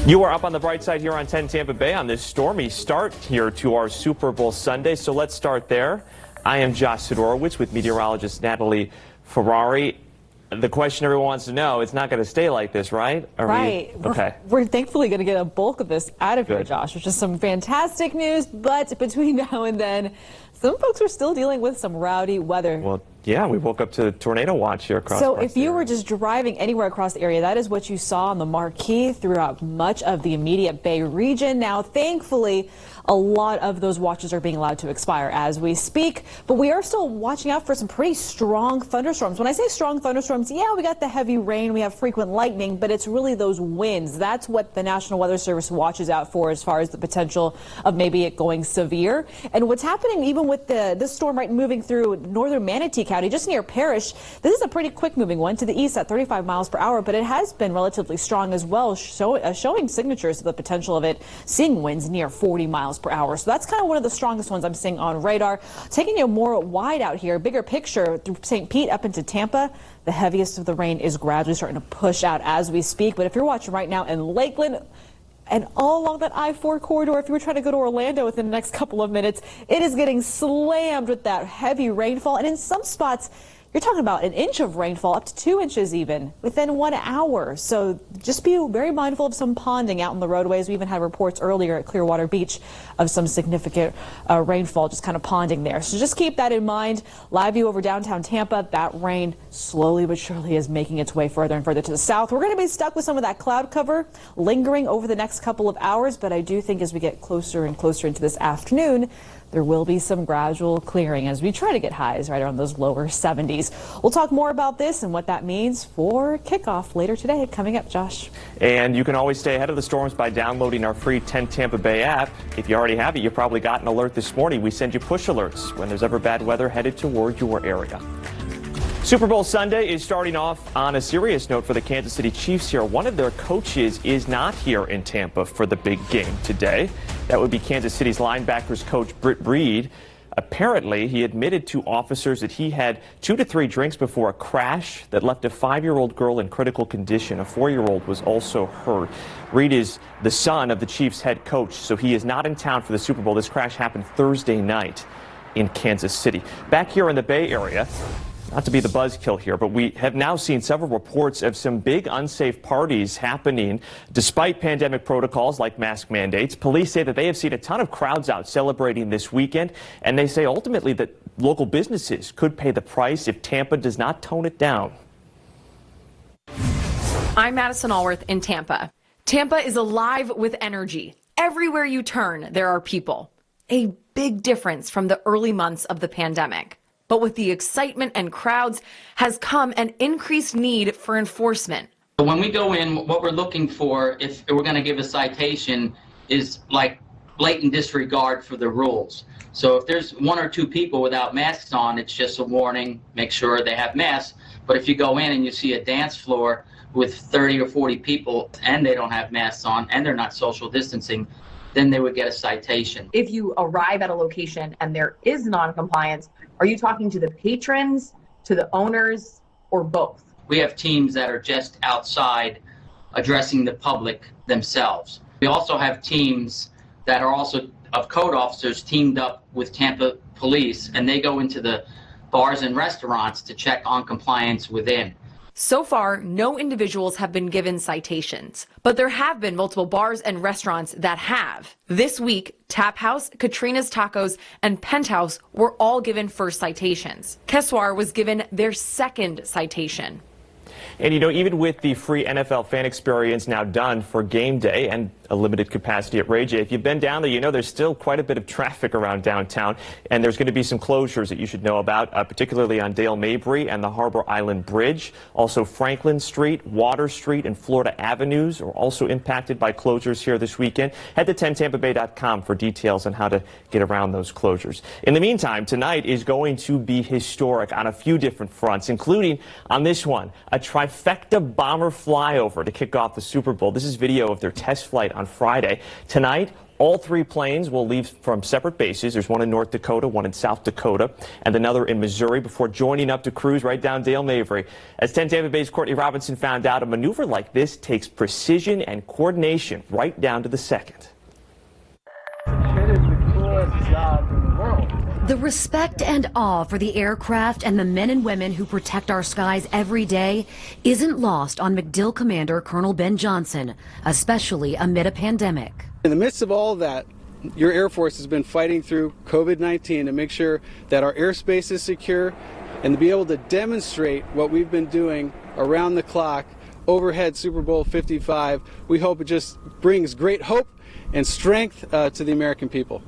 You are up on the bright side here on 10 Tampa Bay on this stormy start here to our Super Bowl Sunday. So let's start there. I am Josh Sidorowicz with meteorologist Natalie Ferrari. The question everyone wants to know, it's not going to stay like this, right? Okay. We're thankfully going to get a bulk of this out of here, Josh, which is some fantastic news. But between now and then, some folks are still dealing with some rowdy weather. Well, yeah, we woke up to tornado watch here across. So if you were just driving anywhere across the area, that is what you saw on the marquee throughout much of the immediate Bay region. Now, thankfully, a lot of those watches are being allowed to expire as we speak, but we are still watching out for some pretty strong thunderstorms. When I say strong thunderstorms, yeah, we got the heavy rain, we have frequent lightning, but it's really those winds. That's what the National Weather Service watches out for as far as the potential of maybe it going severe. And what's happening even with this storm right moving through northern Manatee County, just near Parrish, this is a pretty quick moving one to the east at 35 miles per hour, but it has been relatively strong as well, showing signatures of the potential of it, seeing winds near 40 miles per hour. So that's kind of one of the strongest ones I'm seeing on radar. Taking you more wide out here, bigger picture through St. Pete up into Tampa, the heaviest of the rain is gradually starting to push out as we speak. But if you're watching right now in Lakeland, and all along that I-4 corridor, if you were trying to go to Orlando within the next couple of minutes, it is getting slammed with that heavy rainfall. And in some spots, you're talking about an inch of rainfall, up to 2 inches even, within 1 hour. So just be very mindful of some ponding out in the roadways. We even had reports earlier at Clearwater Beach of some significant rainfall, just kind of ponding there. So just keep that in mind. Live view over downtown Tampa, that rain slowly but surely is making its way further and further to the south. We're going to be stuck with some of that cloud cover lingering over the next couple of hours, but I do think as we get closer and closer into this afternoon, there will be some gradual clearing as we try to get highs right around those lower 70s. We'll talk more about this and what that means for kickoff later today. Coming up, Josh. And you can always stay ahead of the storms by downloading our free 10 Tampa Bay app. If you already have it, you probably got an alert this morning. We send you push alerts when there's ever bad weather headed toward your area. Super Bowl Sunday is starting off on a serious note for the Kansas City Chiefs here. One of their coaches is not here in Tampa for the big game today. That would be Kansas City's linebackers coach Britt Breed. Apparently, he admitted to officers that he had 2 to 3 drinks before a crash that left a 5-year-old girl in critical condition. A 4-year-old was also hurt. Reed is the son of the Chiefs head coach, so he is not in town for the Super Bowl. This crash happened Thursday night in Kansas City. Back here in the Bay Area, not to be the buzzkill here, but we have now seen several reports of some big unsafe parties happening despite pandemic protocols like mask mandates. Police say that they have seen a ton of crowds out celebrating this weekend, and they say ultimately that local businesses could pay the price if Tampa does not tone it down. I'm Madison Allworth in Tampa. Tampa is alive with energy. Everywhere you turn, there are people. A big difference from the early months of the pandemic. But with the excitement and crowds has come an increased need for enforcement. When we go in, what we're looking for, if we're going to give a citation, is like blatant disregard for the rules. So if there's 1 or 2 people without masks on, it's just a warning, make sure they have masks. But if you go in and you see a dance floor with 30 or 40 people and they don't have masks on and they're not social distancing, then they would get a citation. If you arrive at a location and there is non-compliance, are you talking to the patrons, to the owners, or both? We have teams that are just outside addressing the public themselves. We also have teams that are also of code officers teamed up with Tampa police, and they go into the bars and restaurants to check on compliance within. So far, no individuals have been given citations, but there have been multiple bars and restaurants that have. This week, Tap House, Katrina's Tacos, and Penthouse were all given first citations. Keswar was given their second citation. And, you know, even with the free NFL fan experience now done for game day and a limited capacity at Ray J, if you've been down there, you know there's still quite a bit of traffic around downtown, and there's going to be some closures that you should know about, particularly on Dale Mabry and the Harbor Island Bridge. Also, Franklin Street, Water Street, and Florida Avenues are also impacted by closures here this weekend. Head to 10tampabay.com for details on how to get around those closures. In the meantime, tonight is going to be historic on a few different fronts, including on this one, a trifecta bomber flyover to kick off the Super Bowl. This is video of their test flight on Friday. Tonight, All 3 planes will leave from separate bases. There's one in North Dakota, one in South Dakota, and another in Missouri before joining up to cruise right down Dale Mabry. As 10 Tampa Bay's Courtney Robinson found out, a maneuver like this takes precision and coordination right down to the second. It is the coolest job in the world. The respect and awe for the aircraft and the men and women who protect our skies every day isn't lost on MacDill Commander Colonel Ben Johnson, especially amid a pandemic. In the midst of all of that, your Air Force has been fighting through COVID-19 to make sure that our airspace is secure and to be able to demonstrate what we've been doing around the clock overhead Super Bowl 55. We hope it just brings great hope and strength to the American people.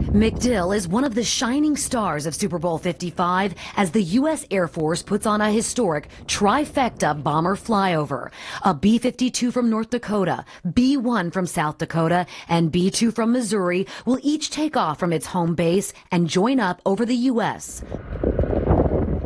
MacDill is one of the shining stars of Super Bowl 55 as the U.S. Air Force puts on a historic trifecta bomber flyover. A B-52 from North Dakota, B-1 from South Dakota, and B-2 from Missouri will each take off from its home base and join up over the U.S.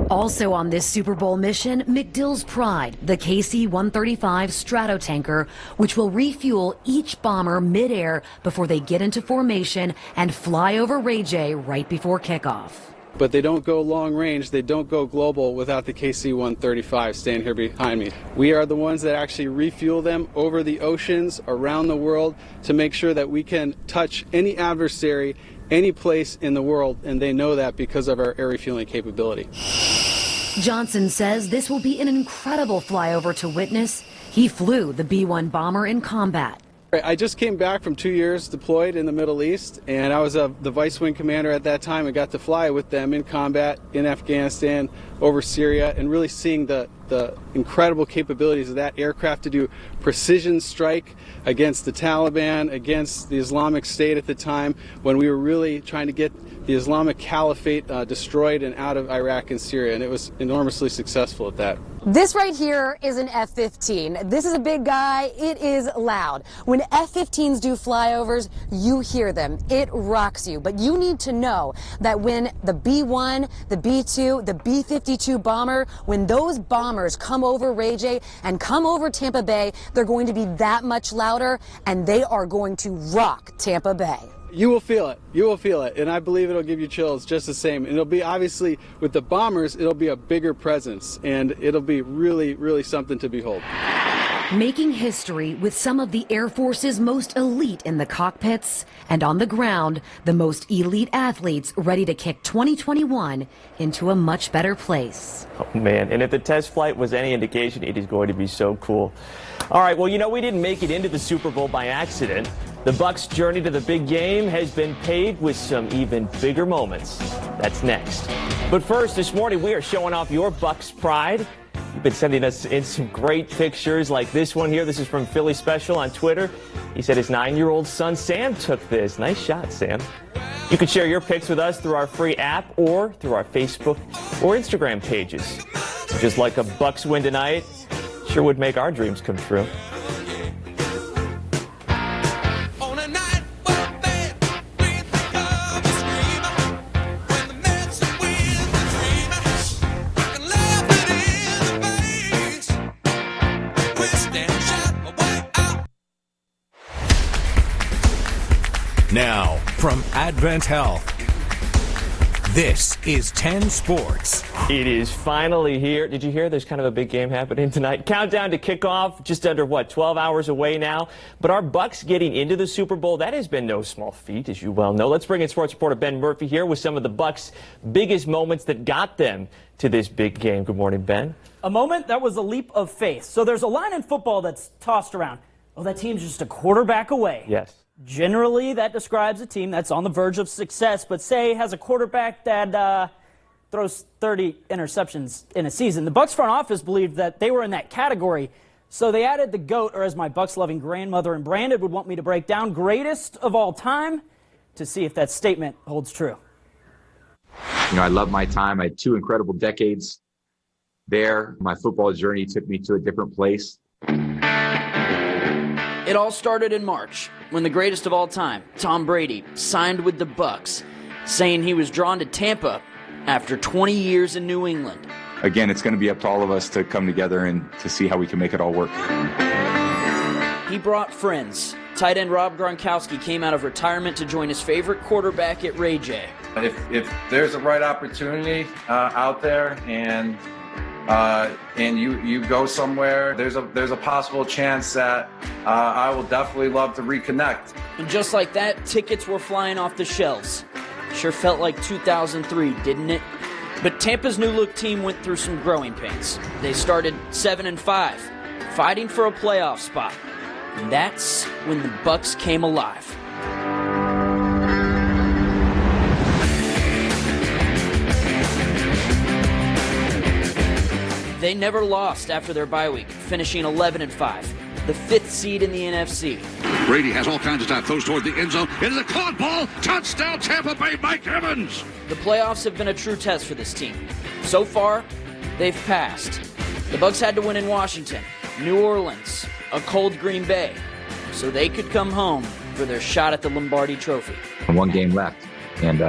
Also on this Super Bowl mission, MacDill's Pride, the KC-135 Stratotanker, which will refuel each bomber midair before they get into formation and fly over Ray J right before kickoff. But they don't go long range, they don't go global without the KC-135 staying here behind me. We are the ones that actually refuel them over the oceans, around the world, to make sure that we can touch any adversary any place in the world, and they know that because of our air refueling capability. Johnson says this will be an incredible flyover to witness. He flew the B-1 bomber in combat. I just came back from 2 years deployed in the Middle East, and I was the vice wing commander at that time. I got to fly with them in combat in Afghanistan, over Syria, and really seeing the incredible capabilities of that aircraft to do precision strike against the Taliban, against the Islamic State at the time, when we were really trying to get the Islamic Caliphate destroyed and out of Iraq and Syria, and it was enormously successful at that. This right here is an F-15. This is a big guy. It is loud. When F-15s do flyovers, you hear them. It rocks you. But you need to know that when the B-1, the B-2, the B-52 bomber, when those bombers come over Ray J and come over Tampa Bay, they're going to be that much louder, and they are going to rock Tampa Bay. You will feel it. You will feel it. And I believe it'll give you chills just the same. And it'll be, obviously, with the bombers, it'll be a bigger presence. And it'll be really, really something to behold. Making history with some of the Air Force's most elite in the cockpits and on the ground, the most elite athletes ready to kick 2021 into a much better place. Oh, man. And if the test flight was any indication, it is going to be so cool. All right. Well, you know, we didn't make it into the Super Bowl by accident. The Bucs' journey to the big game has been paved with some even bigger moments. That's next. But first, this morning, we are showing off your Bucs pride. You've been sending us in some great pictures like this one here. This is from Philly Special on Twitter. He said his 9-year-old son, Sam, took this. Nice shot, Sam. You can share your pics with us through our free app or through our Facebook or Instagram pages. Just like a Bucs win tonight, sure would make our dreams come true. Now, from Advent Health, this is 10 Sports. It is finally here. Did you hear there's kind of a big game happening tonight? Countdown to kickoff, just under, 12 hours away now. But our Bucs getting into the Super Bowl, that has been no small feat, as you well know. Let's bring in sports reporter Ben Murphy here with some of the Bucs' biggest moments that got them to this big game. Good morning, Ben. A moment that was a leap of faith. So there's a line in football that's tossed around. Oh, that team's just a quarterback away. Yes. Generally, that describes a team that's on the verge of success, but say has a quarterback that throws 30 interceptions in a season. The Bucs front office believed that they were in that category, so they added the GOAT, or as my Bucs-loving grandmother and Brandon would want me to break down, greatest of all time, to see if that statement holds true. You know, I love my time. I had 2 incredible decades there. My football journey took me to a different place. It all started in March when the greatest of all time, Tom Brady, signed with the Bucs, saying he was drawn to Tampa after 20 years in New England. Again, it's going to be up to all of us to come together and to see how we can make it all work. He brought friends, Tight end Rob Gronkowski came out of retirement to join his favorite quarterback at Ray J. If there's a right opportunity out there and you go somewhere, there's a possible chance that I will definitely love to reconnect. And just like that, tickets were flying off the shelves. Sure felt like 2003, didn't it? But Tampa's new look team went through some growing pains. They started 7-5, fighting for a playoff spot. And that's when the Bucks came alive. They never lost after their bye week, finishing 11-5, the 5th seed in the NFC. Brady has all kinds of time, throws toward the end zone. It is a caught ball. Touchdown, Tampa Bay, Mike Evans. The playoffs have been a true test for this team. So far, they've passed. The Bucks had to win in Washington, New Orleans, a cold Green Bay, so they could come home for their shot at the Lombardi Trophy. One game left, and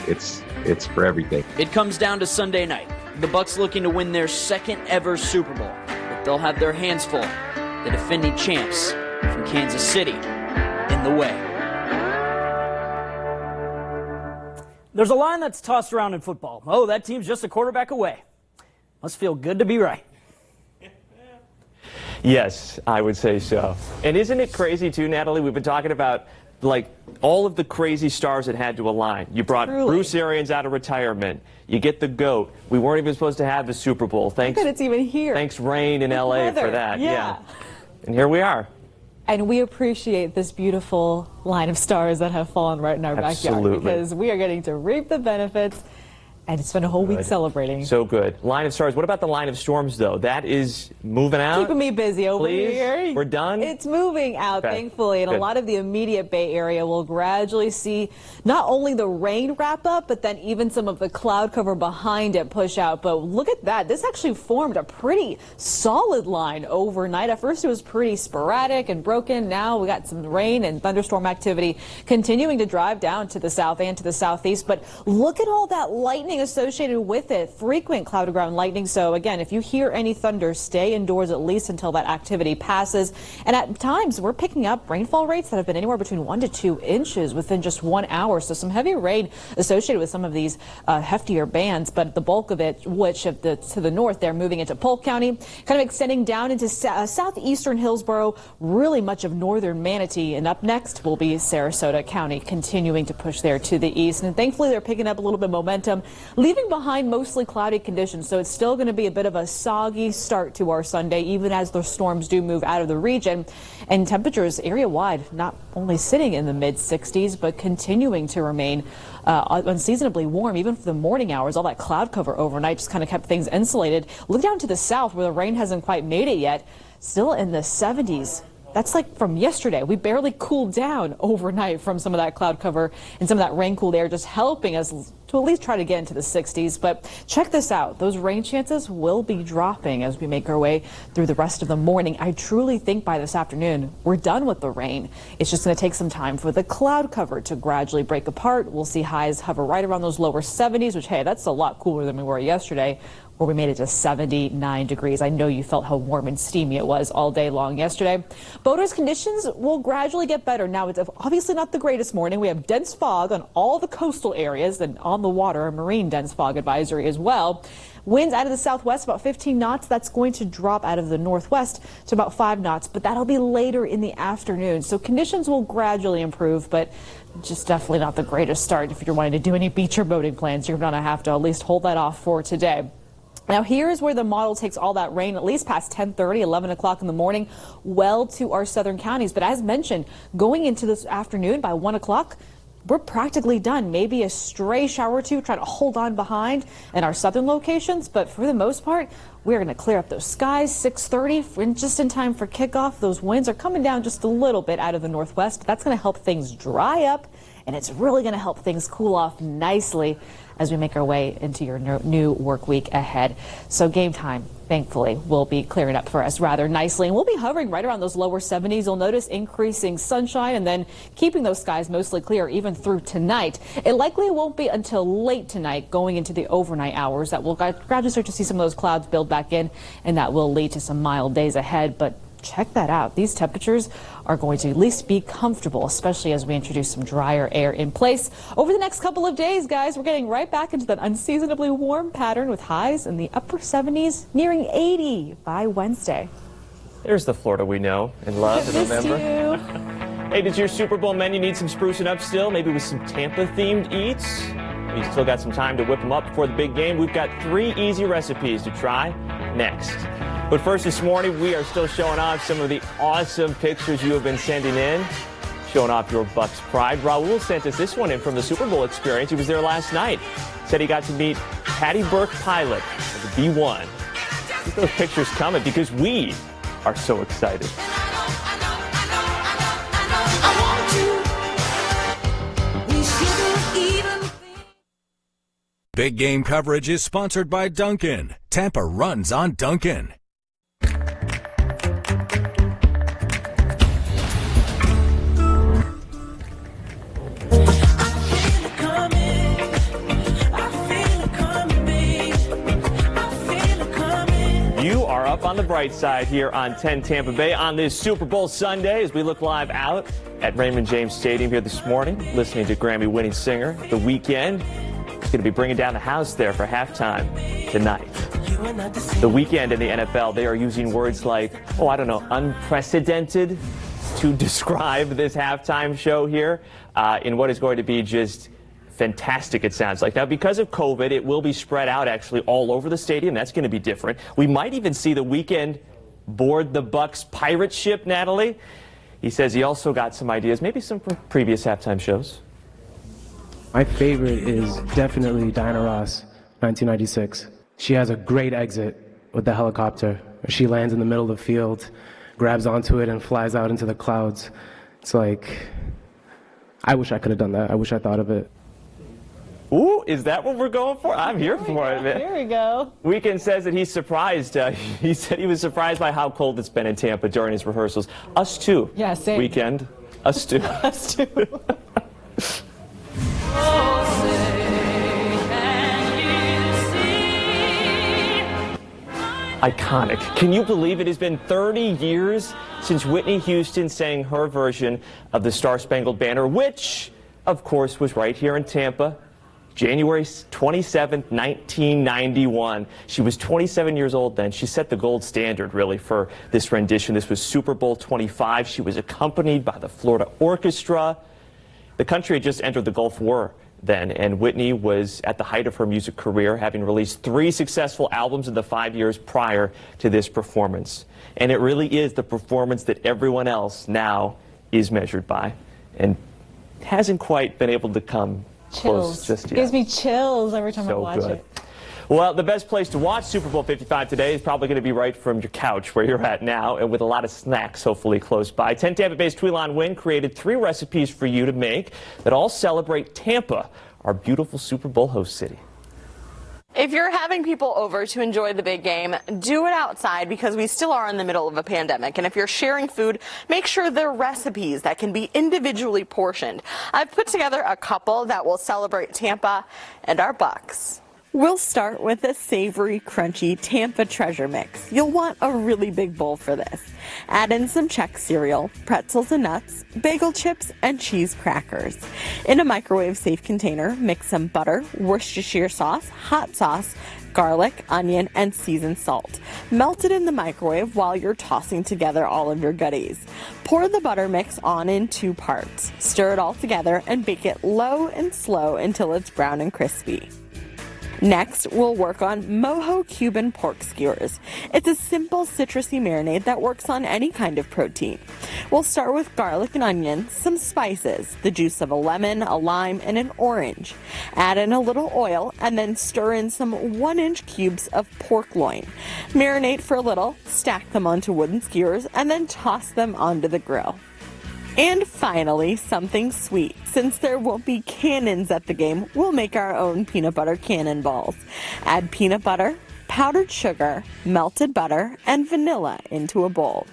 it's for everything. It comes down to Sunday night. The Bucks looking to win their 2nd ever Super Bowl, but they'll have their hands full. The defending champs from Kansas City in the way. There's a line that's tossed around in football. Oh, that team's just a quarterback away. Must feel good to be right. Yes, I would say so. And isn't it crazy, too, Natalie? We've been talking about, like, all of the crazy stars that had to align. You brought Bruce Arians out of retirement. You get the GOAT. We weren't even supposed to have the Super Bowl. Thanks. Look at it's even here. Thanks, rain in L.A. Weather. for that. Yeah. And here we are. And we appreciate this beautiful line of stars that have fallen right in our backyard, because we are getting to reap the benefits and spend a whole week celebrating. So good. Line of stars. What about the line of storms, though? That is moving out? Keeping me busy over here. We're done? It's moving out, Okay. thankfully. And Good. a lot of the immediate Bay Area will gradually see not only the rain wrap up, but then even some of the cloud cover behind it push out. But look at that. This actually formed a pretty solid line overnight. At first, it was pretty sporadic and broken. Now we got some rain and thunderstorm activity continuing to drive down to the south and to the southeast. But look at all that lightning associated with it. Frequent cloud to ground lightning. So again, if you hear any thunder, stay indoors at least until that activity passes. And at times we're picking up rainfall rates that have been anywhere between 1 to 2 inches within just 1 hour. So some heavy rain associated with some of these heftier bands, but the bulk of it, which to the north, they're moving into Polk County, kind of extending down into southeastern Hillsborough, really much of northern Manatee. And up next will be Sarasota County, continuing to push there to the east. And thankfully they're picking up a little bit of momentum, leaving behind mostly cloudy conditions. So it's still going to be a bit of a soggy start to our Sunday, even as the storms do move out of the region. And temperatures area wide not only sitting in the mid 60s, but continuing to remain unseasonably warm, even for the morning hours. All that cloud cover overnight just kind of kept things insulated. Look down to the south where the rain hasn't quite made it yet. Still in the 70s. That's like from yesterday. We barely cooled down overnight from some of that cloud cover and some of that rain-cooled air, just helping us to at least try to get into the 60s. But check this out. Those rain chances will be dropping as we make our way through the rest of the morning. I truly think by this afternoon, we're done with the rain. It's just going to take some time for the cloud cover to gradually break apart. We'll see highs hover right around those lower 70s, which, hey, that's a lot cooler than we were yesterday, where we made it to 79 degrees. I know you felt how warm and steamy it was all day long yesterday. Boaters' conditions will gradually get better. Now, it's obviously not the greatest morning. We have dense fog on all the coastal areas and on the water, a marine dense fog advisory as well. Winds out of the southwest about 15 knots. That's going to drop out of the northwest to about 5 knots, but that'll be later in the afternoon. So conditions will gradually improve, but just definitely not the greatest start. If you're wanting to do any beach or boating plans, you're going to have to at least hold that off for today. Now, here's where the model takes all that rain, at least past 10:30, 11 o'clock in the morning, well to our southern counties. But as mentioned, going into this afternoon by 1 o'clock, we're practically done. Maybe a stray shower or two, try to hold on behind in our southern locations. But for the most part, we're going to clear up those skies. 6:30, just in time for kickoff. Those winds are coming down just a little bit out of the northwest. That's going to help things dry up, and it's really going to help things cool off nicely as we make our way into your new work week ahead. So game time, thankfully, will be clearing up for us rather nicely. And we'll be hovering right around those lower 70s. You'll notice increasing sunshine and then keeping those skies mostly clear even through tonight. It likely won't be until late tonight, going into the overnight hours, that we'll gradually start to see some of those clouds build back in, and that will lead to some mild days ahead. But check that out. These temperatures are going to at least be comfortable, especially as we introduce some drier air in place. Over the next couple of days, guys, we're getting right back into that unseasonably warm pattern with highs in the upper 70s, nearing 80 by Wednesday. There's the Florida we know and love in November. You. Hey, does your Super Bowl menu need some sprucing up still? Maybe with some Tampa-themed eats? You still got some time to whip them up before the big game. We've got 3 easy recipes to try next. But first this morning, we are still showing off some of the awesome pictures you have been sending in, showing off your Bucs pride. Raul sent us this one in from the Super Bowl experience. He was there last night. Said he got to meet Patty Burke-Pilot of the B1. Keep those pictures coming because we are so excited. Big game coverage is sponsored by Dunkin'. Tampa runs on Dunkin'. You are up on the bright side here on 10 Tampa Bay on this Super Bowl Sunday as we look live out at Raymond James Stadium here this morning, listening to Grammy-winning singer The Weeknd. He's going to be bringing down the house there for halftime tonight. The Weeknd in the NFL, they are using words like, unprecedented to describe this halftime show here in what is going to be just fantastic, it sounds like. Now, because of COVID, it will be spread out actually all over the stadium. That's going to be different. We might even see The Weeknd board the Bucs pirate ship, Natalie. He says he also got some ideas, maybe some from previous halftime shows. My favorite is definitely Diana Ross, 1996. She has a great exit with the helicopter. She lands in the middle of the field, grabs onto it, and flies out into the clouds. It's like, I wish I could have done that. I wish I thought of it. Ooh, is that what we're going for? I'm here for it, man. Here we go. Weeknd says that he's surprised. He said he was surprised by how cold it's been in Tampa during his rehearsals. Us too. Yeah, same. Weeknd. Us too. Us too. Iconic. Can you believe it has been 30 years since Whitney Houston sang her version of the Star-Spangled Banner, which, of course, was right here in Tampa, January 27th, 1991. She was 27 years old then. She set the gold standard, really, for this rendition. This was Super Bowl 25. She was accompanied by the Florida Orchestra. The country had just entered the Gulf War then, and Whitney was at the height of her music career, having released 3 successful albums in the 5 years prior to this performance. And it really is the performance that everyone else now is measured by, and hasn't quite been able to come close just yet. Gives me chills every time I watch it. Well, the best place to watch Super Bowl 55 today is probably going to be right from your couch where you're at now, and with a lot of snacks hopefully close by. 10 Tampa Bay's Tweelon Wynn created 3 recipes for you to make that all celebrate Tampa, our beautiful Super Bowl host city. If you're having people over to enjoy the big game, do it outside because we still are in the middle of a pandemic. And if you're sharing food, make sure they're recipes that can be individually portioned. I've put together a couple that will celebrate Tampa and our Bucs. We'll start with a savory, crunchy Tampa treasure mix. You'll want a really big bowl for this. Add in some Chex cereal, pretzels and nuts, bagel chips, and cheese crackers. In a microwave-safe container, mix some butter, Worcestershire sauce, hot sauce, garlic, onion, and seasoned salt. Melt it in the microwave while you're tossing together all of your goodies. Pour the butter mix on in 2 parts. Stir it all together and bake it low and slow until it's brown and crispy. Next, we'll work on Mojo Cuban pork skewers. It's a simple citrusy marinade that works on any kind of protein. We'll start with garlic and onion, some spices, the juice of a lemon, a lime, and an orange. Add in a little oil and then stir in some 1-inch cubes of pork loin. Marinate for a little, stack them onto wooden skewers, and then toss them onto the grill. And finally, something sweet. Since there won't be cannons at the game, we'll make our own peanut butter cannonballs. Add peanut butter, powdered sugar, melted butter, and vanilla into a bowl.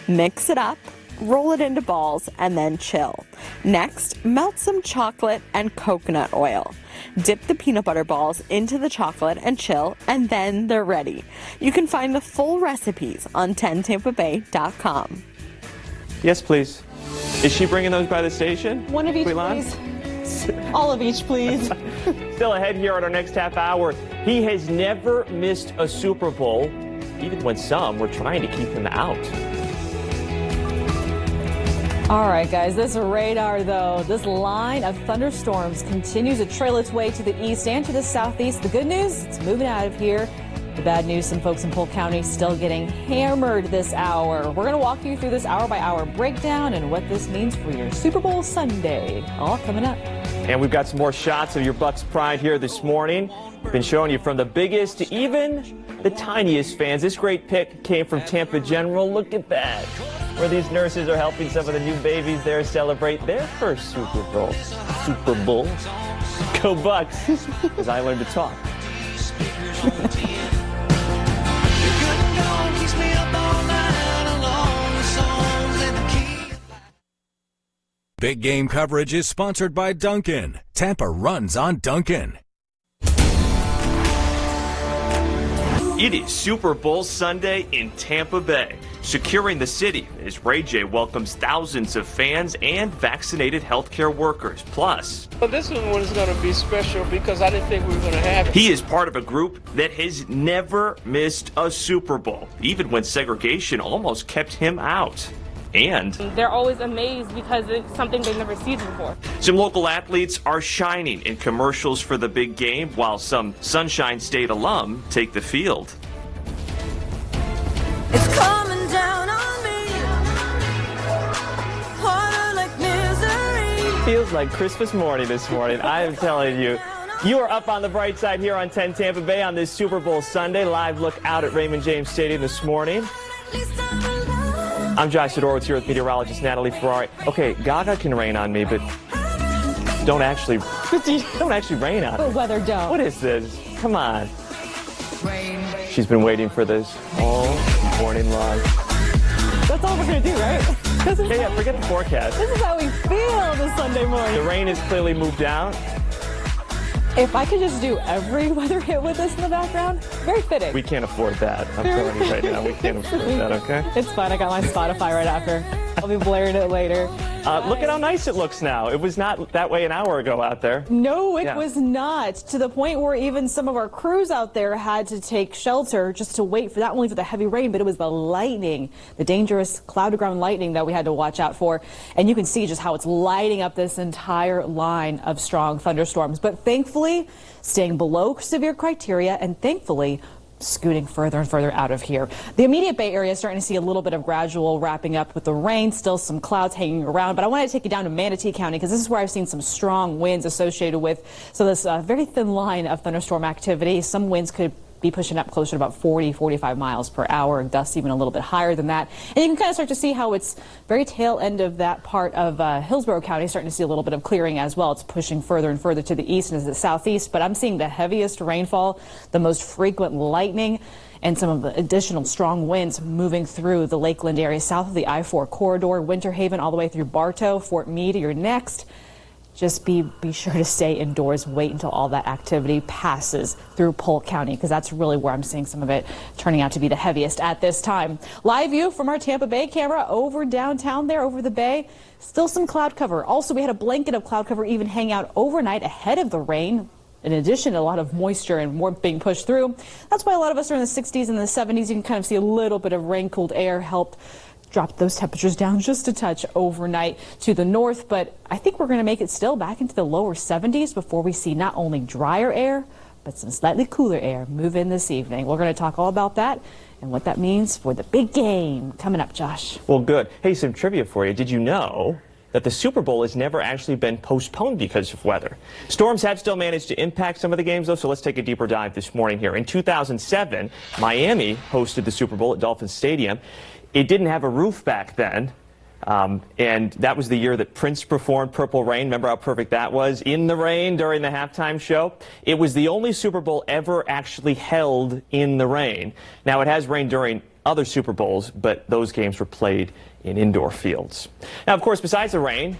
Mix it up, roll it into balls, and then chill. Next, melt some chocolate and coconut oil. Dip the peanut butter balls into the chocolate and chill, and then they're ready. You can find the full recipes on 10tampabay.com. Yes, please. Is she bringing those by the station? One of each, Quillan? please. All of each, please. Still ahead here at our next half hour. He has never missed a Super Bowl, even when some were trying to keep him out. All right, guys, this radar, though, this line of thunderstorms continues to trail its way to the east and to the southeast. The good news, it's moving out of here. The bad news, some folks in Polk County still getting hammered this hour. We're going to walk you through this hour-by-hour breakdown and what this means for your Super Bowl Sunday. All coming up. And we've got some more shots of your Bucks pride here this morning. We've been showing you from the biggest to even the tiniest fans. This great pic came from Tampa General. Look at that, where these nurses are helping some of the new babies there celebrate their first Super Bowl. Super Bowl. Go Bucks, as I learned to talk. Big game coverage is sponsored by Dunkin'. Tampa runs on Dunkin'. It is Super Bowl Sunday in Tampa Bay, securing the city as Ray J welcomes thousands of fans and vaccinated healthcare workers. Plus, well, this one was going to be special because I didn't think we were going to have it. He is part of a group that has never missed a Super Bowl, even when segregation almost kept him out. And they're always amazed because it's something they've never seen before. Some local athletes are shining in commercials for the big game, while some Sunshine State alum take the field. It's coming down on me, harder like misery. Feels like Christmas morning this morning. I am telling you. You are up on the bright side here on 10 Tampa Bay on this Super Bowl Sunday. Live look out at Raymond James Stadium this morning. I'm Josh Sidorowitz here with meteorologist Natalie Ferrari. Okay, Gaga can rain on me, but don't actually rain on me. But weather don't. What is this? Come on. She's been waiting for this all morning long. That's all we're going to do, right? Yeah, forget the forecast. This is how we feel this Sunday morning. The rain has clearly moved out. If I could just do every weather hit with this in the background, very fitting. We can't afford that. I'm telling you right now, we can't afford that, okay? It's fine. I got my Spotify right after. I'll be blaring it later. Look at how nice it looks now. It was not that way an hour ago out there. No, it was not. To the point where even some of our crews out there had to take shelter just to wait for not only for the heavy rain, but it was the lightning, the dangerous cloud-to-ground lightning that we had to watch out for. And you can see just how it's lighting up this entire line of strong thunderstorms. But thankfully, staying below severe criteria, and thankfully, scooting further and further out of here. The immediate Bay Area is starting to see a little bit of gradual wrapping up with the rain, still some clouds hanging around, but I want to take you down to Manatee County because this is where I've seen some strong winds associated with this very thin line of thunderstorm activity. Some winds could be pushing up closer to about 40, 45 miles per hour, and gusts even a little bit higher than that. And you can kind of start to see how it's very tail end of that part of Hillsborough County, starting to see a little bit of clearing as well. It's pushing further and further to the east and to the southeast, but I'm seeing the heaviest rainfall, the most frequent lightning, and some of the additional strong winds moving through the Lakeland area south of the I-4 corridor, Winter Haven, all the way through Bartow, Fort Meade. You're next. Just be sure to stay indoors. Wait until all that activity passes through Polk County, because that's really where I'm seeing some of it turning out to be the heaviest at this time. Live view from our Tampa Bay camera over downtown there, over the bay. Still some cloud cover. Also, we had a blanket of cloud cover even hang out overnight ahead of the rain. In addition, a lot of moisture and warmth being pushed through. That's why a lot of us are in the 60s and the 70s. You can kind of see a little bit of rain-cooled air helped drop those temperatures down just a touch overnight to the north, but I think we're going to make it still back into the lower 70s before we see not only drier air, but some slightly cooler air move in this evening. We're going to talk all about that and what that means for the big game coming up, Josh. Well, good. Hey, some trivia for you. Did you know that the Super Bowl has never actually been postponed because of weather? Storms have still managed to impact some of the games, though, so let's take a deeper dive this morning here. In 2007, Miami hosted the Super Bowl at Dolphin Stadium. It didn't have a roof back then, and that was the year that Prince performed Purple Rain. Remember how perfect that was? In the rain during the halftime show. It was the only Super Bowl ever actually held in the rain. Now, it has rained during other Super Bowls, but those games were played in indoor fields. Now, of course, besides the rain,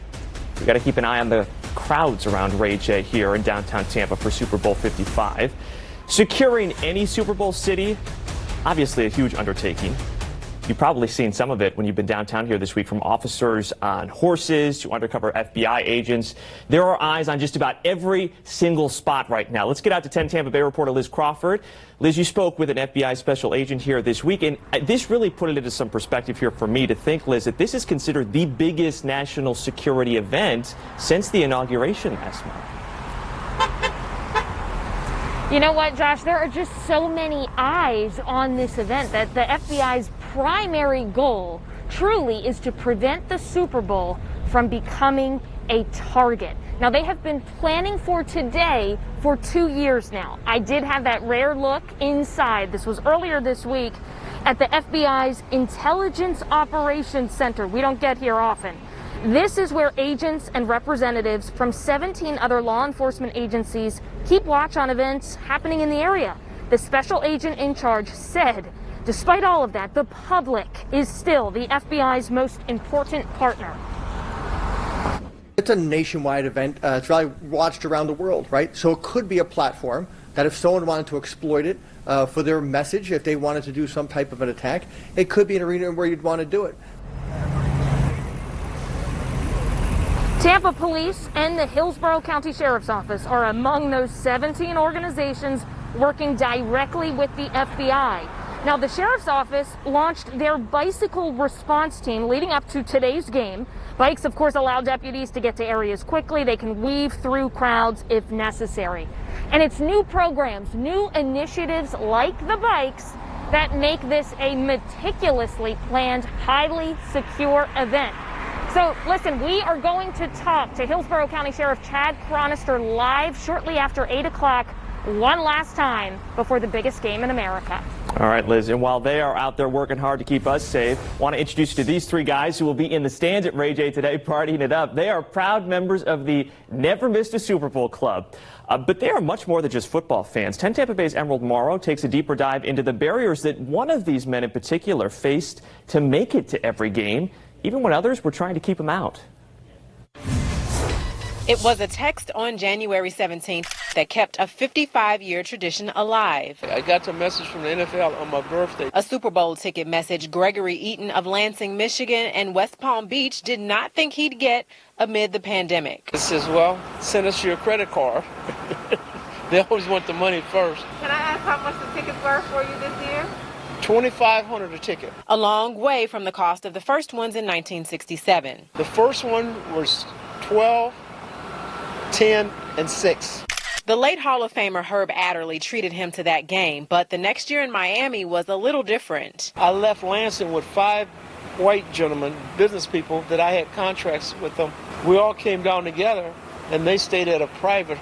we got to keep an eye on the crowds around Ray J here in downtown Tampa for Super Bowl 55. Securing any Super Bowl city, obviously a huge undertaking. You've probably seen some of it when you've been downtown here this week, from officers on horses to undercover FBI agents. There are eyes on just about every single spot right now. Let's get out to 10 Tampa Bay reporter Liz Crawford. Liz, you spoke with an FBI special agent here this week, and this really put it into some perspective here for me to think, Liz, that this is considered the biggest national security event since the inauguration last month. You know what, Josh? There are just so many eyes on this event that the FBI's primary goal truly is to prevent the Super Bowl from becoming a target. Now, they have been planning for today for 2 years now. I did have that rare look inside. This was earlier this week at the FBI's Intelligence Operations Center. We don't get here often. This is where agents and representatives from 17 other law enforcement agencies keep watch on events happening in the area. The special agent in charge said, despite all of that, the public is still the FBI's most important partner. It's a nationwide event. It's probably watched around the world, right? So it could be a platform that if someone wanted to exploit it for their message, if they wanted to do some type of an attack, it could be an arena where you'd want to do it. Tampa Police and the Hillsborough County Sheriff's Office are among those 17 organizations working directly with the FBI. Now, the Sheriff's Office launched their bicycle response team leading up to today's game. Bikes, of course, allow deputies to get to areas quickly. They can weave through crowds if necessary. And it's new programs, new initiatives like the bikes that make this a meticulously planned, highly secure event. So, listen, we are going to talk to Hillsborough County Sheriff Chad Chronister live shortly after 8 o'clock, one last time before the biggest game in America. All right, Liz, and while they are out there working hard to keep us safe, I want to introduce you to these three guys who will be in the stands at Ray J today partying it up. They are proud members of the Never Missed a Super Bowl Club. But they are much more than just football fans. 10 Tampa Bay's Emerald Morrow takes a deeper dive into the barriers that one of these men in particular faced to make it to every game, even when others were trying to keep him out. It was a text on January 17th that kept a 55-year tradition alive. I got the message from the NFL on my birthday. A Super Bowl ticket message Gregory Eaton of Lansing, Michigan and West Palm Beach did not think he'd get amid the pandemic. It says, well, send us your credit card. They always want the money first. Can I ask how much the tickets were for you this year? $2,500 a ticket. A long way from the cost of the first ones in 1967. The first one was 12, 10, and 6. The late Hall of Famer Herb Adderley treated him to that game, but the next year in Miami was a little different. I left Lansing with 5 white gentlemen, business people, that I had contracts with them. We all came down together, and they stayed at a private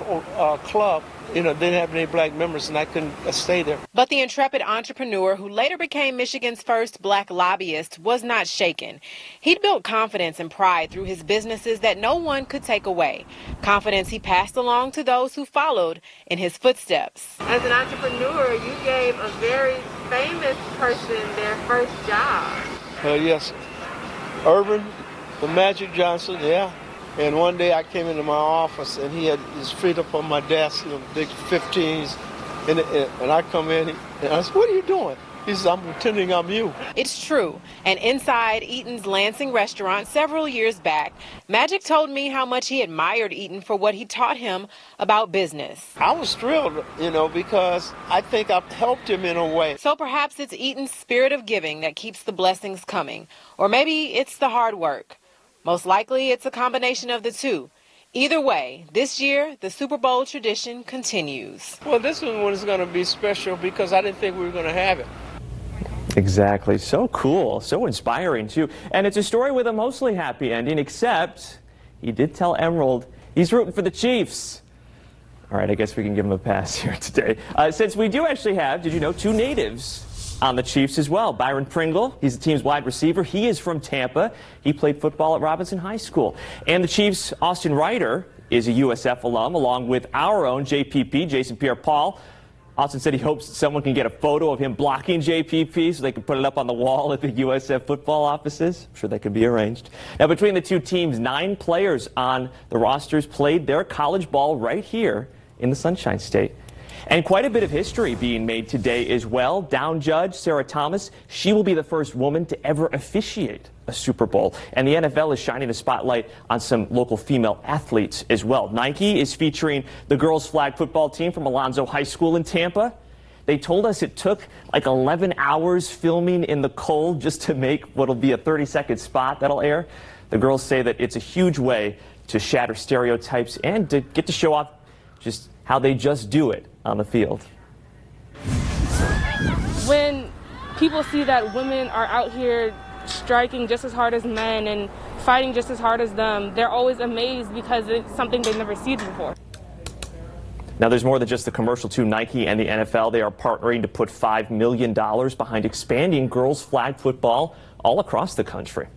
club. You know, they didn't have any black members, and I couldn't stay there. But the intrepid entrepreneur who later became Michigan's first black lobbyist was not shaken. He'd built confidence and pride through his businesses that no one could take away. Confidence he passed along to those who followed in his footsteps. As an entrepreneur, you gave a very famous person their first job. Yes. Irvin, the Magic Johnson, yeah. And one day I came into my office and he had his feet up on my desk, you know, big 15s. And I come in and I said, what are you doing? He says, I'm pretending I'm you. It's true. And inside Eaton's Lansing restaurant several years back, Magic told me how much he admired Eaton for what he taught him about business. I was thrilled, you know, because I think I've helped him in a way. So perhaps it's Eaton's spirit of giving that keeps the blessings coming. Or maybe it's the hard work. Most likely, it's a combination of the two. Either way, this year, the Super Bowl tradition continues. Well, this one is going to be special because I didn't think we were going to have it. Exactly. So cool. So inspiring, too. And it's a story with a mostly happy ending, except he did tell Emerald he's rooting for the Chiefs. All right, I guess we can give him a pass here today. Since we do actually have, did you know, 2 natives on the Chiefs as well. Byron Pringle, he's the team's wide receiver. He is from Tampa. He played football at Robinson High School. And the Chiefs' Austin Ryder is a USF alum, along with our own JPP, Jason Pierre-Paul. Austin said he hopes someone can get a photo of him blocking JPP so they can put it up on the wall at the USF football offices. I'm sure that could be arranged. Now, between the two teams, 9 players on the rosters played their college ball right here in the Sunshine State. And quite a bit of history being made today as well. Down judge Sarah Thomas, she will be the first woman to ever officiate a Super Bowl. And the NFL is shining a spotlight on some local female athletes as well. Nike is featuring the girls flag football team from Alonzo High School in Tampa. They told us it took like 11 hours filming in the cold just to make what'll be a 30-second spot that'll air. The girls say that it's a huge way to shatter stereotypes and to get to show off just how they just do it on the field. When people see that women are out here striking just as hard as men and fighting just as hard as them, they're always amazed because it's something they've never seen before. Now, there's more than just the commercial too. Nike and the NFL, they are partnering to put $5 million behind expanding girls flag football all across the country.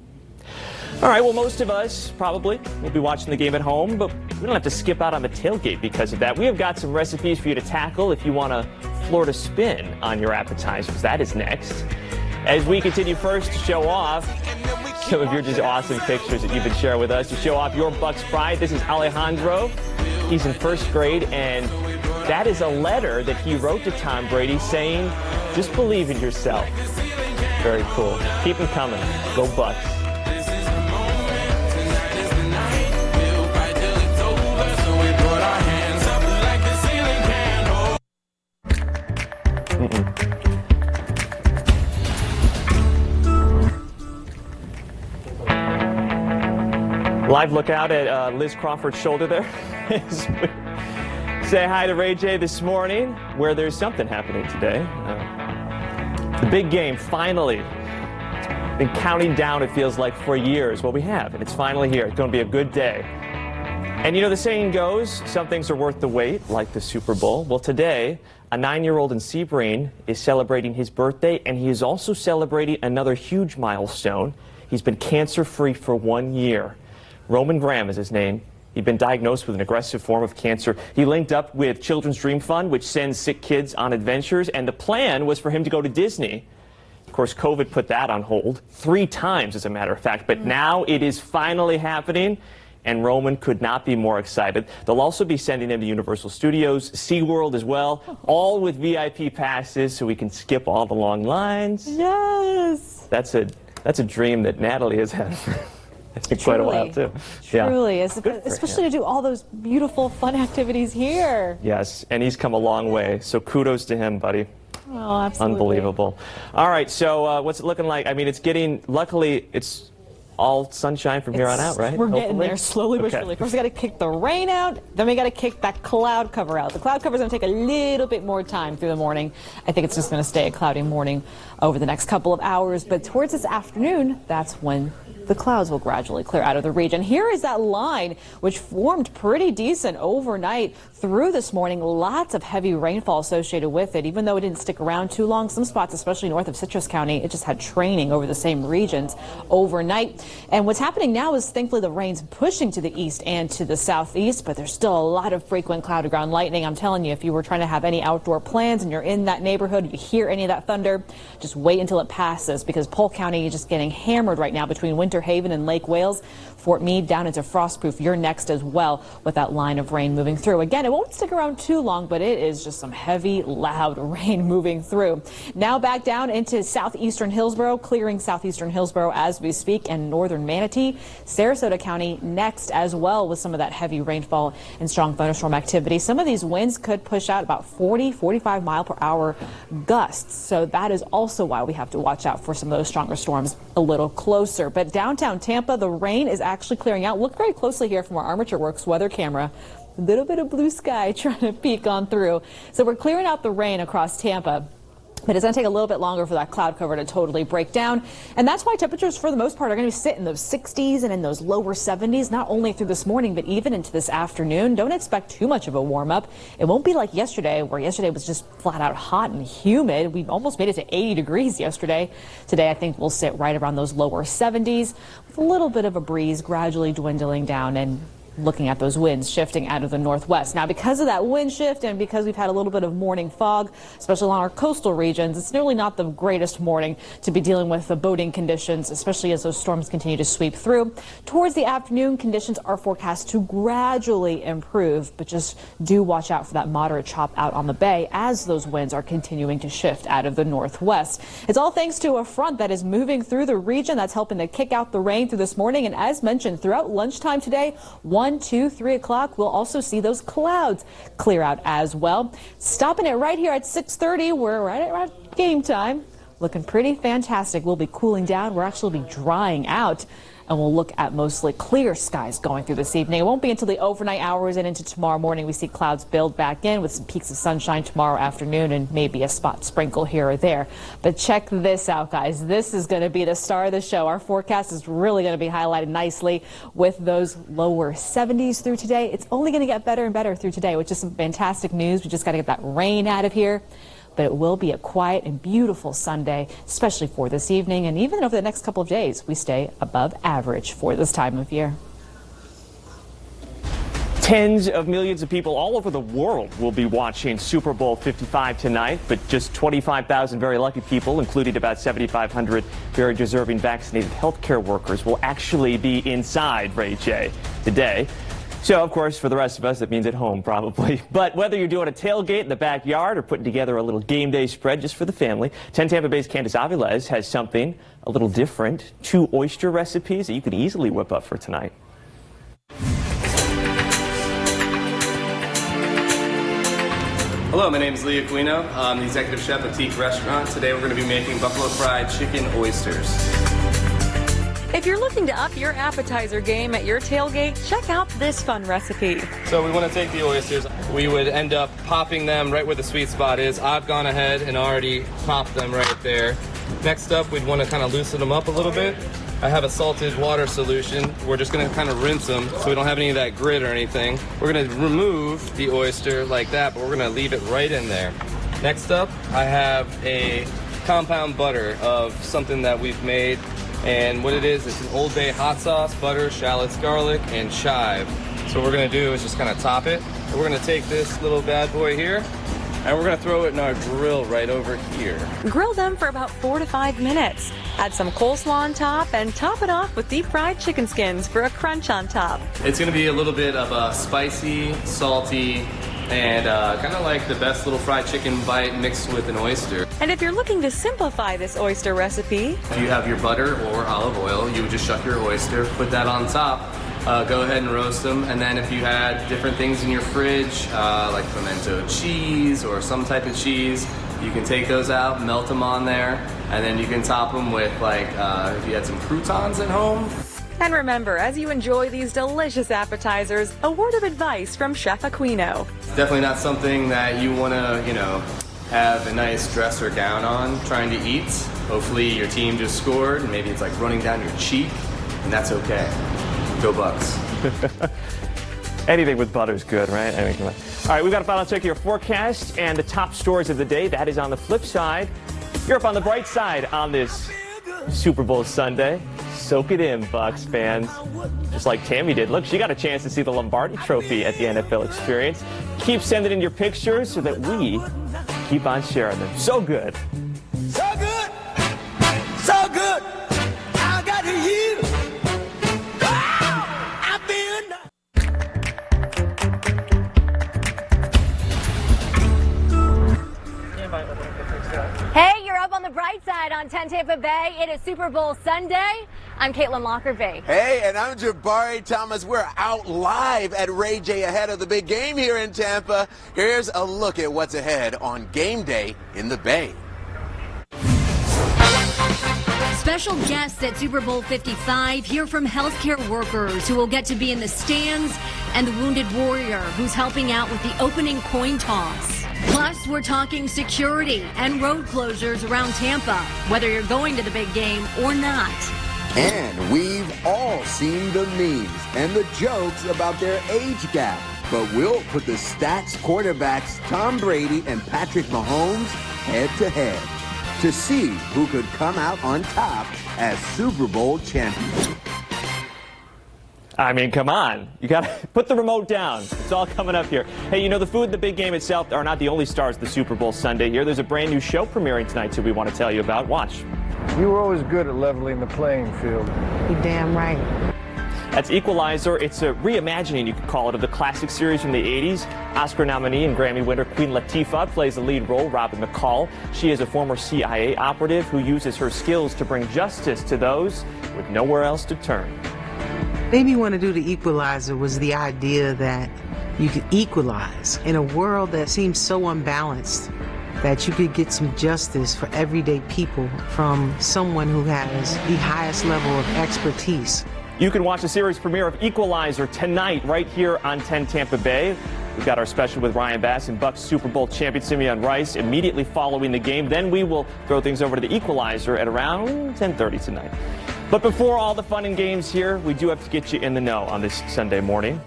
All right, well, most of us probably will be watching the game at home, but we don't have to skip out on the tailgate because of that. We have got some recipes for you to tackle if you want a Florida spin on your appetizers. That is next. As we continue first to show off some of your just awesome pictures that you've been sharing with us to show off your Bucks pride. This is Alejandro. He's in first grade, and that is a letter that he wrote to Tom Brady saying, just believe in yourself. Very cool. Keep them coming. Go Bucks. Live look out at Liz Crawford's shoulder there. Say hi to Ray J this morning, where there's something happening today. The big game, finally. Been counting down, it feels like, for years. Well, we have, and it's finally here. It's going to be a good day. And you know, the saying goes, some things are worth the wait, like the Super Bowl. Well, today, a 9-year-old in Sebring is celebrating his birthday, and he is also celebrating another huge milestone. He's been cancer-free for 1 year. Roman Graham is his name. He'd been diagnosed with an aggressive form of cancer. He linked up with Children's Dream Fund, which sends sick kids on adventures, and the plan was for him to go to Disney. Of course, COVID put that on hold 3 times, as a matter of fact, but now it is finally happening, and Roman could not be more excited. They'll also be sending him to Universal Studios, SeaWorld as well, all with VIP passes so we can skip all the long lines. Yes! That's a dream that Natalie has had for quite a while, too. Truly, Yeah. especially to do all those beautiful, fun activities here. Yes, and he's come a long way, so kudos to him, buddy. Oh, absolutely. Unbelievable. All right, so what's it looking like? I mean, it's getting, luckily, it's all sunshine from here on out, right? We're getting there slowly but surely. First, we got to kick the rain out, then we got to kick that cloud cover out. The cloud cover is going to take a little bit more time through the morning. I think it's just going to stay a cloudy morning over the next couple of hours, but towards this afternoon, that's when the clouds will gradually clear out of the region. Here is that line, which formed pretty decent overnight through this morning. Lots of heavy rainfall associated with it, even though it didn't stick around too long. Some spots, especially north of Citrus County, it just had training over the same regions overnight. And what's happening now is, thankfully, the rain's pushing to the east and to the southeast, but there's still a lot of frequent cloud to ground lightning. I'm telling you, if you were trying to have any outdoor plans and you're in that neighborhood, you hear any of that thunder, just wait until it passes, because Polk County is just getting hammered right now between Winter Haven and Lake Wales. Fort Meade down into Frostproof. You're next as well with that line of rain moving through. Again, it won't stick around too long, but it is just some heavy, loud rain moving through. Now back down into southeastern Hillsborough, clearing southeastern Hillsborough as we speak, and northern Manatee. Sarasota County next as well with some of that heavy rainfall and strong thunderstorm activity. Some of these winds could push out about 40, 45 mile per hour gusts. So that is also why we have to watch out for some of those stronger storms a little closer. But downtown Tampa, the rain is actually clearing out. Look very closely here from our Armature Works weather camera. A little bit of blue sky trying to peek on through. So we're clearing out the rain across Tampa. But it's going to take a little bit longer for that cloud cover to totally break down. And that's why temperatures, for the most part, are going to sit in those 60s and in those lower 70s, not only through this morning, but even into this afternoon. Don't expect too much of a warm up. It won't be like yesterday, where yesterday was just flat out hot and humid. We almost made it to 80 degrees yesterday. Today, I think we'll sit right around those lower 70s with a little bit of a breeze gradually dwindling down, and looking at those winds shifting out of the northwest. Now, because of that wind shift and because we've had a little bit of morning fog, especially along our coastal regions, it's nearly not the greatest morning to be dealing with the boating conditions, especially as those storms continue to sweep through. Towards the afternoon, conditions are forecast to gradually improve, but just do watch out for that moderate chop out on the bay as those winds are continuing to shift out of the northwest. It's all thanks to a front that is moving through the region that's helping to kick out the rain through this morning. And as mentioned, throughout lunchtime today, 1, 2, 3 o'clock, we'll also see those clouds clear out as well. Stopping it right here at 6:30. We're right at game time. Looking pretty fantastic. We'll be cooling down. We'll actually be drying out. And we'll look at mostly clear skies going through this evening. It won't be until the overnight hours and into tomorrow morning we see clouds build back in with some peaks of sunshine tomorrow afternoon and maybe a spot sprinkle here or there. But check this out, guys. This is going to be the star of the show. Our forecast is really going to be highlighted nicely with those lower 70s through today. It's only going to get better and better through today, which is some fantastic news. We just got to get that rain out of here. But it will be a quiet and beautiful Sunday, especially for this evening. And even over the next couple of days, we stay above average for this time of year. Tens of millions of people all over the world will be watching Super Bowl 55 tonight, but just 25,000 very lucky people, including about 7,500 very deserving vaccinated healthcare workers, will actually be inside Ray J today. So, of course, for the rest of us, that means at home, probably. But whether you're doing a tailgate in the backyard or putting together a little game day spread just for the family, 10 Tampa Bay's Candace Aviles has something a little different. 2 oyster recipes that you could easily whip up for tonight. Hello, my name is Lee Aquino. I'm the executive chef at Teak Restaurant. Today we're going to be making buffalo fried chicken oysters. If you're looking to up your appetizer game at your tailgate, check out this fun recipe. So we want to take the oysters. We would end up popping them right where the sweet spot is. I've gone ahead and already popped them right there. Next up, we'd want to kind of loosen them up a little bit. I have a salted water solution. We're just going to kind of rinse them so we don't have any of that grit or anything. We're going to remove the oyster like that, but we're going to leave it right in there. Next up, I have a compound butter of something that we've made. And what it is, it's an Old Bay hot sauce, butter, shallots, garlic, and chive. So what we're going to do is just kind of top it. And we're going to take this little bad boy here, and we're going to throw it in our grill right over here. Grill them for about 4 to 5 minutes. Add some coleslaw on top and top it off with deep fried chicken skins for a crunch on top. It's going to be a little bit of a spicy, salty, and kind of like the best little fried chicken bite mixed with an oyster. And if you're looking to simplify this oyster recipe, if you have your butter or olive oil, you would just shuck your oyster, put that on top, go ahead and roast them. And then if you had different things in your fridge, like pimento cheese or some type of cheese, you can take those out, melt them on there, and then you can top them with, like, if you had some croutons at home. And remember, as you enjoy these delicious appetizers, a word of advice from Chef Aquino. Definitely not something that you want to, have a nice dress or gown on trying to eat. Hopefully your team just scored, and maybe it's like running down your cheek, and that's okay. Go Bucks. Anything with butter's good, right? I mean, all right, we've got a final check of your forecast and the top stories of the day. That is on the flip side. You're up on the bright side on this Super Bowl Sunday. Soak it in, Bucs fans. Just like Tammy did. Look, she got a chance to see the Lombardi Trophy at the NFL Experience. Keep sending in your pictures so that we keep on sharing them. So good. So good. So good. I got you. I feel Hey, you're up on the bright side on 10 Tampa Bay. It is Super Bowl Sunday. I'm Caitlin Lockerbie. Hey, and I'm Jabari Thomas. We're out live at Ray J ahead of the big game here in Tampa. Here's a look at what's ahead on game day in the Bay. Special guests at Super Bowl 55 hear from healthcare workers who will get to be in the stands and the wounded warrior who's helping out with the opening coin toss. Plus, we're talking security and road closures around Tampa, whether you're going to the big game or not. And we've all seen the memes and the jokes about their age gap. But we'll put the stats quarterbacks Tom Brady and Patrick Mahomes head to head to see who could come out on top as Super Bowl champions. I mean, come on. You got to put the remote down. It's all coming up here. Hey, you know, the food and the big game itself are not the only stars of the Super Bowl Sunday here. There's a brand new show premiering tonight, too, we want to tell you about. Watch. You were always good at leveling the playing field. You're damn right. That's Equalizer. It's a reimagining, you could call it, of the classic series from the 80s. Oscar nominee and Grammy winner Queen Latifah plays the lead role, Robin McCall. She is a former CIA operative who uses her skills to bring justice to those with nowhere else to turn. Made me want to do the Equalizer was the idea that you could equalize in a world that seems so unbalanced, that you could get some justice for everyday people from someone who has the highest level of expertise. You can watch the series premiere of Equalizer tonight right here on 10 Tampa Bay. We've got our special with Ryan Bass and Bucs Super Bowl champion Simeon Rice immediately following the game. Then we will throw things over to the Equalizer at around 10:30 tonight. But before all the fun and games here, we do have to get you in the know on this Sunday morning.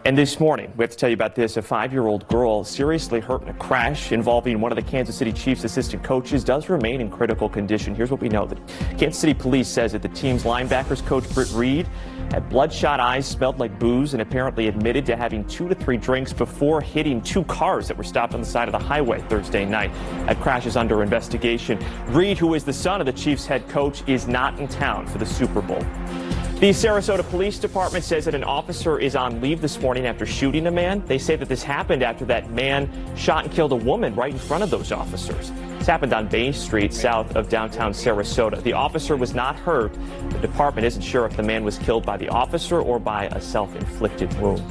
And this morning, we have to tell you about this. A 5-year-old girl seriously hurt in a crash involving one of the Kansas City Chiefs' assistant coaches does remain in critical condition. Here's what we know. The Kansas City police says that the team's linebackers coach, Britt Reed, had bloodshot eyes, smelled like booze, and apparently admitted to having 2 to 3 drinks before hitting 2 cars that were stopped on the side of the highway Thursday night. That crash is under investigation. Reed, who is the son of the Chiefs' head coach, is not in town for the Super Bowl. The Sarasota Police Department says that an officer is on leave this morning after shooting a man. They say that this happened after that man shot and killed a woman right in front of those officers. This happened on Bay Street, south of downtown Sarasota. The officer was not hurt. The department isn't sure if the man was killed by the officer or by a self-inflicted wound.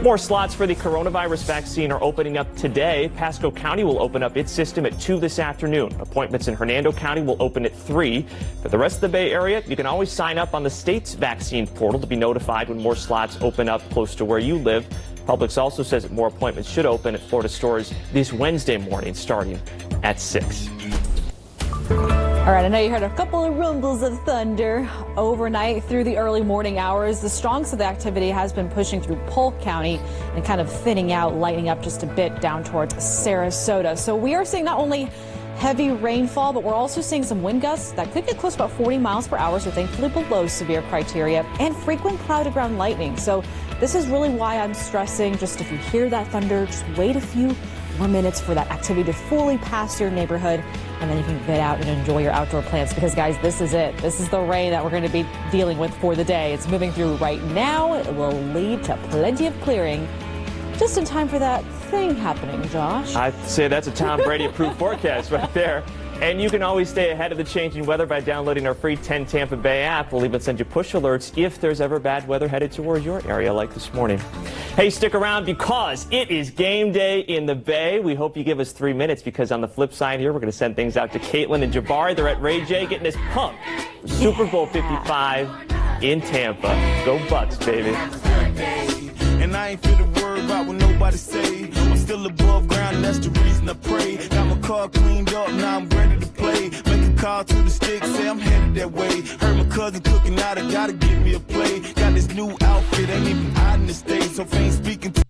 More slots for the coronavirus vaccine are opening up today. Pasco County will open up its system at 2 this afternoon. Appointments in Hernando County will open at 3. For the rest of the Bay Area, you can always sign up on the state's vaccine portal to be notified when more slots open up close to where you live. Publix also says that more appointments should open at Florida stores this Wednesday morning, starting at 6. All right, I know you heard a couple of rumbles of thunder overnight through the early morning hours. The strongest of the activity has been pushing through Polk County and kind of thinning out, lightening up just a bit down towards Sarasota. So we are seeing not only heavy rainfall, but we're also seeing some wind gusts that could get close to about 40 miles per hour, so thankfully below severe criteria, and frequent cloud-to-ground lightning. So this is really why I'm stressing, just if you hear that thunder, just wait a few more minutes for that activity to fully pass your neighborhood, and then you can get out and enjoy your outdoor plants, because guys, this is it. This is the rain that we're going to be dealing with for the day. It's moving through right now. It will lead to plenty of clearing just in time for that thing happening, Josh. I'd say that's a Tom Brady approved forecast right there. And you can always stay ahead of the changing weather by downloading our free 10 Tampa Bay app. We'll even send you push alerts if there's ever bad weather headed towards your area like this morning. Hey, stick around because it is game day in the Bay. We hope you give us 3 minutes, because on the flip side here, we're going to send things out to Caitlin and Jabari. They're at Ray J getting us pumped for Super Bowl 55 in Tampa. Go Bucs, baby. And I ain't feel the word about what nobody say. I'm still above ground, and that's the reason I pray. Got my car cleaned up, now I'm ready to play. Make a call to the stick, say I'm headed that way. Heard my cousin cooking out, I gotta get me a play. Got this new outfit, ain't even out in the States, so if I ain't speaking to